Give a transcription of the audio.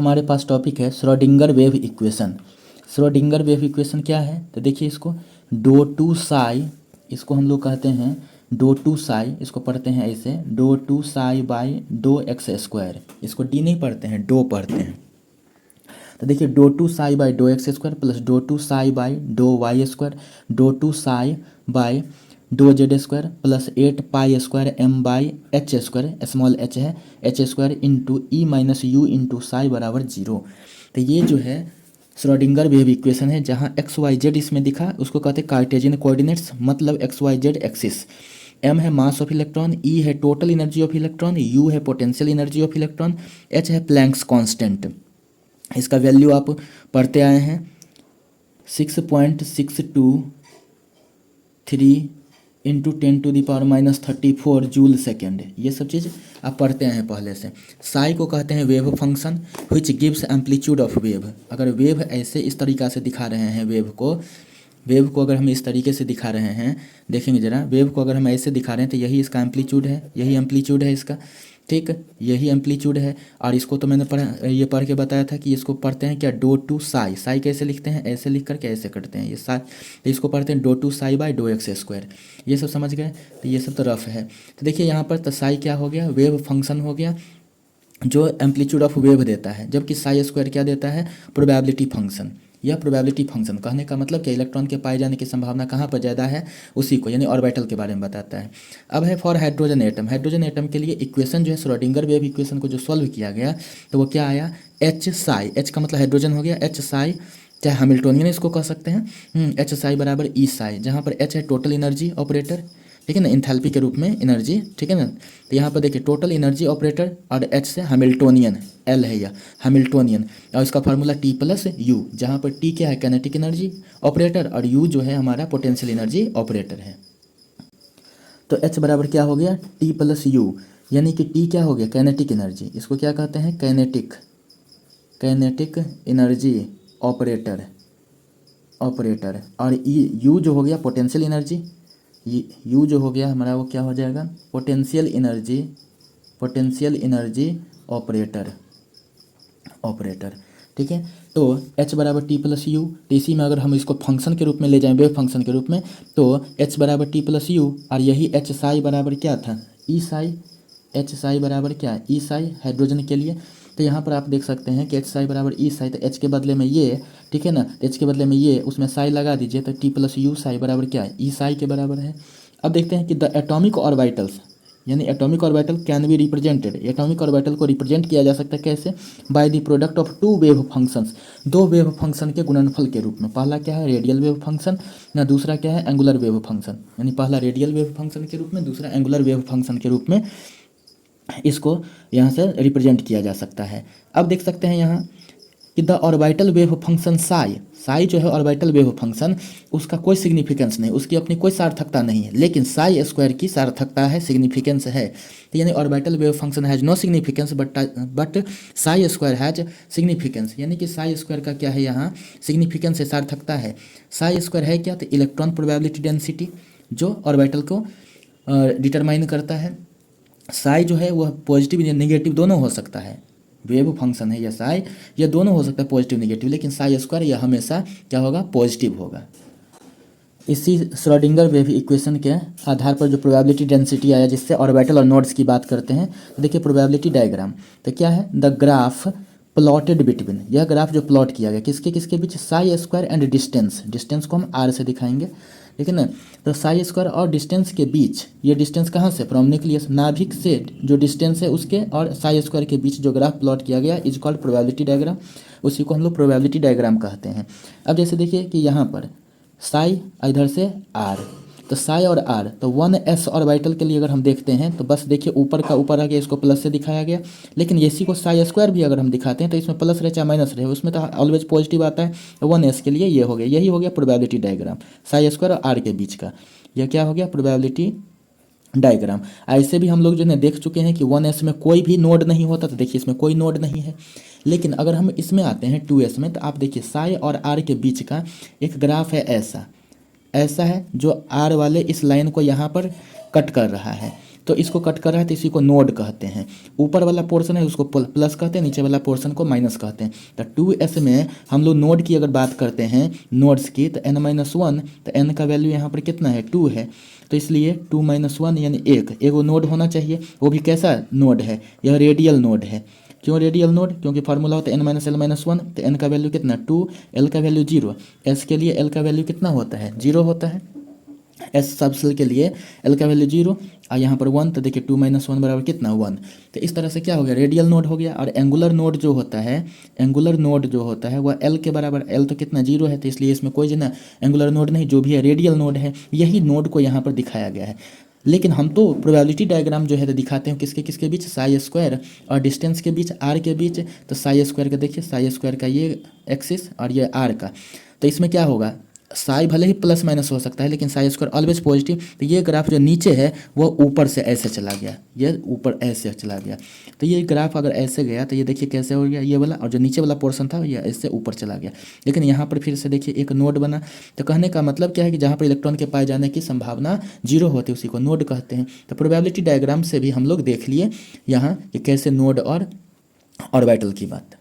हमारे पास टॉपिक है Schrodinger wave equation. Schrodinger wave equation क्या है तो देखिए इसको डो टू साई, इसको हम लोग कहते हैं डो टू साई, इसको पढ़ते हैं ऐसे doh two psi by dough x square. इसको डी नहीं पढ़ते हैं, डो पढ़ते हैं। तो देखिए doh two psi by dough x square plus doh two psi by doh y square doh two psi by doh z square plus 8 pi square M by H square, small H है, H square into E minus U into psi बराबर 0। तो ये जो है Schrodinger wave equation है, जहाँ x Y Z इसमें दिखा उसको कहते हैं कार्टेशियन कोऑर्डिनेट्स, मतलब X Y Z axis. M है मास ऑफ इलेक्ट्रॉन, ई है total energy of electron, U है potential energy of electron, H है प्लैंक्स कांस्टेंट। इसका वैल्यू आप पढ़ते आए हैं 6.623 इंटू 10⁻⁻34 जूल सेकेंड। ये सब चीज़ आप पढ़ते हैं पहले से। साई को कहते हैं wave function which gives amplitude of wave. अगर वेव ऐसे इस तरीक़ा से दिखा रहे हैं वेव को अगर हम इस तरीके से दिखा रहे हैं, देखेंगे ज़रा, वेव को अगर हम ऐसे दिखा रहे हैं तो यही इसका एम्पलीट्यूड है, यही एम्पलीट्यूड है इसका, ठीक, यही एम्पलीट्यूड है। और इसको तो मैंने पढ़ के बताया था कि इसको पढ़ते हैं क्या, डो टू साई। साई कैसे लिखते हैं, ऐसे लिख करके ऐसे करते हैं ये साई, तो इसको पढ़ते हैं d two psi by dough x square. ये सब समझ गए, तो ये सब तो रफ है। तो देखिए यहाँ पर तो साई क्या हो गया, वेव फंक्शन हो गया जो एम्पलीट्यूड ऑफ वेव देता है, जबकि साई स्क्वायर क्या देता है, प्रोबेबिलिटी फंक्शन। यह प्रोबेबिलिटी फंक्शन कहने का मतलब कि इलेक्ट्रॉन के पाए जाने की संभावना कहाँ पर ज़्यादा है, उसी को, यानी ऑर्बिटल के बारे में बताता है। अब है for hydrogen atom. Hydrogen atom के लिए इक्वेशन जो है श्रोडिंगर वेव इक्वेशन को जो सॉल्व किया गया तो वो क्या आया, एच साई, एच का मतलब हाइड्रोजन हो गया, एच साई चाहे हैमिल्टोनियन इसको कह सकते हैं, एच साई बराबर ई साई, जहाँ पर एच है टोटल एनर्जी ऑपरेटर, ठीक है ना, इंथैल्पी के रूप में एनर्जी, ठीक है ना। तो यहाँ पर देखिए टोटल एनर्जी ऑपरेटर और एच से हैमिल्टोनियन, एल है या हैमिल्टोनियन, और इसका फार्मूला टी प्लस यू, जहाँ पर टी क्या है, कैनेटिक एनर्जी ऑपरेटर, और यू जो है हमारा पोटेंशियल एनर्जी ऑपरेटर है। तो एच बराबर क्या हो गया, टी प्लस यू, यानी कि टी क्या हो गया, कैनेटिक एनर्जी, इसको क्या कहते हैं, कैनेटिक एनर्जी ऑपरेटर, और यू जो हो गया पोटेंशियल एनर्जी, यू जो हो गया हमारा वो क्या हो जाएगा, पोटेंशियल एनर्जी ऑपरेटर, ठीक है। तो h बराबर टी प्लस यू, तो इसी में अगर हम इसको फंक्शन के रूप में ले जाएं, वेव फंक्शन के रूप में, तो h बराबर टी प्लस यू, और यही एच साई बराबर क्या था, ई साई, एच साई बराबर क्या, ई साई हाइड्रोजन के लिए। तो यहाँ पर आप देख सकते हैं कि एच साई बराबर ई साई, तो एच के बदले में ये, ठीक है ना, एच के बदले में ये, उसमें साई लगा दीजिए, तो टी प्लस यू साई बराबर क्या है, ई साई के बराबर है। अब देखते हैं कि द एटॉमिक ऑर्बिटल्स, यानी atomic orbital can be represented, atomic orbital को रिप्रेजेंट किया जा सकता है कैसे, by the product of two wave functions, दो वेव फंक्शन के गुणनफल के रूप में। पहला क्या है, रेडियल वेव फंक्शन, ना दूसरा क्या है, एंगुलर वेव फंक्शन, यानी पहला रेडियल वेव फंक्शन के रूप में, दूसरा एंगुलर वेव फंक्शन के रूप में इसको यहाँ से रिप्रेजेंट किया जा सकता है। अब देख सकते हैं यहाँ कि the orbital wave function psi जो है ऑर्बिटल वेव फंक्शन, उसका कोई सिग्निफिकेंस नहीं, उसकी अपनी कोई सार्थकता नहीं है, लेकिन साई स्क्वायर की सार्थकता है, सिग्निफिकेंस है। तो यानी orbital wave function has no significance but psi square has significance, यानी कि साई स्क्वायर का क्या है यहाँ, सिग्निफिकेंस है, सार्थकता है। साई स्क्वायर है क्या, तो इलेक्ट्रॉन प्रोबेबिलिटी डेंसिटी जो ऑर्बिटल को डिटरमाइन करता है। साई जो है वह पॉजिटिव या नेगेटिव दोनों हो सकता है, वेव फंक्शन है या साई, यह दोनों हो सकता है पॉजिटिव नेगेटिव, लेकिन साई स्क्वायर यह हमेशा क्या होगा, पॉजिटिव होगा। इसी श्रोडिंगर वेव इक्वेशन के आधार पर जो प्रोबेबिलिटी डेंसिटी आया, जिससे ऑर्बिटल और नोड्स की बात करते हैं, तो देखिए प्रोबेबिलिटी डायग्राम, तो क्या है, द ग्राफ प्लॉटेड बिटवीन, यह ग्राफ जो प्लॉट किया गया किसके बीच, साई स्क्वायर एंड डिस्टेंस को हम आर से दिखाएंगे, ठीक है ना। तो साई स्क्वायर और डिस्टेंस के बीच, ये डिस्टेंस कहाँ से, फ्रॉम न्यूक्लियस, नाभिक से जो डिस्टेंस है उसके और साई स्क्वायर के बीच जो ग्राफ प्लॉट किया गया इज कॉल्ड प्रोबेबिलिटी डायग्राम, उसी को हम लोग प्रोबेबिलिटी डायग्राम कहते हैं। अब जैसे देखिए कि यहाँ पर साई इधर से आर, तो साई और आर, तो 1s ऑर्बिटल के लिए अगर हम देखते हैं तो बस देखिए ऊपर का ऊपर आ गया, इसको प्लस से दिखाया गया, लेकिन इसी को साई स्क्वायर भी अगर हम दिखाते हैं तो इसमें प्लस रहे चाहे माइनस रहे, उसमें तो ऑलवेज पॉजिटिव आता है। 1s के लिए ये हो गया, यही हो गया प्रोबेबिलिटी डायग्राम, साई स्क्वायर और आर के बीच का, यह क्या हो गया, प्रोबेबिलिटी डायग्राम। ऐसे भी हम लोग जो है देख चुके हैं कि 1s में कोई भी नोड नहीं होता, तो देखिए इसमें कोई नोड नहीं है। लेकिन अगर हम इसमें आते हैं 2s में, तो आप देखिए साई और आर के बीच का एक ग्राफ है, ऐसा है, जो आर वाले इस लाइन को यहाँ पर कट कर रहा है। तो इसको कट कर रहा है तो इसी को नोड कहते हैं। ऊपर वाला पोर्शन है उसको प्लस कहते हैं, नीचे वाला पोर्शन को माइनस कहते हैं। तो 2s में हम लोग नोड की अगर बात करते हैं नोड्स की, तो n-1, तो n का वैल्यू यहाँ पर कितना है 2 है, तो इसलिए 2 - 1 यानी एक वो नोड होना चाहिए। वो भी कैसा नोड है, यह रेडियल नोड है। क्यों रेडियल नोड, क्योंकि फार्मूला होता है n - l - 1, तो n का वैल्यू कितना 2, l का वैल्यू 0, s के लिए l का वैल्यू कितना होता है 0 होता है, एस सब सेल के लिए l का वैल्यू 0 और यहाँ पर 1, तो देखिए 2 - 1 बराबर कितना 1। तो इस तरह से क्या हो गया, रेडियल नोड हो गया। और एंगुलर नोड जो होता है, एंगुलर नोड जो होता है वह l के बराबर, l तो कितना 0 है, तो इसलिए इसमें कोई जो ना एंगुलर नोड नहीं, जो भी है रेडियल नोड है, यही नोड को यहाँ पर दिखाया गया है। लेकिन हम तो प्रोबेबिलिटी डायग्राम जो है तो दिखाते हैं किसके किसके बीच, साई स्क्वायर और डिस्टेंस के बीच, आर के बीच। तो साई स्क्वायर का देखिए, साई स्क्वायर का ये एक्सिस और ये आर का, तो इसमें क्या होगा, साई भले ही प्लस माइनस हो सकता है लेकिन साई स्क्वायर ऑलवेज पॉजिटिव। तो ये ग्राफ जो नीचे है वो ऊपर से ऐसे चला गया, ये ऊपर ऐसे चला गया। तो ये ग्राफ अगर ऐसे गया तो ये देखिए कैसे हो गया ये वाला, और जो नीचे वाला पोर्शन था ये ऐसे ऊपर चला गया। लेकिन यहाँ पर फिर से देखिए एक नोड बना। तो कहने का मतलब क्या है कि जहाँ पर इलेक्ट्रॉन के पाए जाने की संभावना 0 होती है उसी को नोड कहते हैं। तो प्रोबेबिलिटी डायग्राम से भी हम लोग देख लिए यहाँ कि कैसे नोड और ऑर्बिटल की बात।